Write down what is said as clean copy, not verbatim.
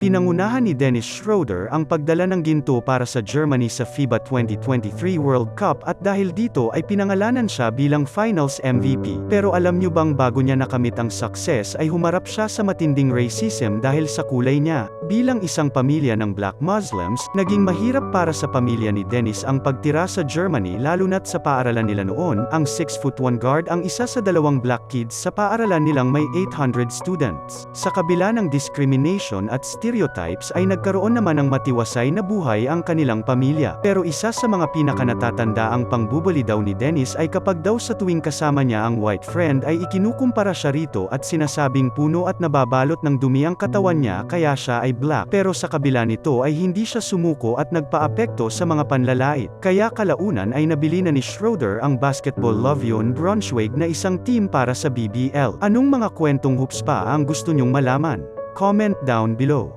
Pinangunahan ni Dennis Schroeder ang pagdala ng ginto para sa Germany sa FIBA 2023 World Cup at dahil dito ay pinangalanan siya bilang Finals MVP. Pero alam niyo bang bago niya nakamit ang success ay humarap siya sa matinding racism dahil sa kulay niya? Bilang isang pamilya ng Black Muslims, naging mahirap para sa pamilya ni Dennis ang pagtira sa Germany lalo na't sa paaralan nila noon, ang 6'1" guard ang isa sa dalawang black kids sa paaralan nilang may 800 students. Sa kabila ng discrimination at stereotypes ay nagkaroon naman ng matiwasay na buhay ang kanilang pamilya. Pero isa sa mga pinakanatatanda-ang pangbubuli daw ni Dennis ay kapag daw sa tuwing kasama niya ang white friend ay ikinukumpara siya rito at sinasabing puno at nababalot ng dumi ang katawan niya kaya siya ay black. Pero sa kabila nito ay hindi siya sumuko at nagpaapekto sa mga panlalait. Kaya kalaunan ay nabili na ni Schroeder ang Basketball Love Braunschweig na isang team para sa BBL. Anong mga kwentong hoops pa ang gusto nyong malaman? Comment down below.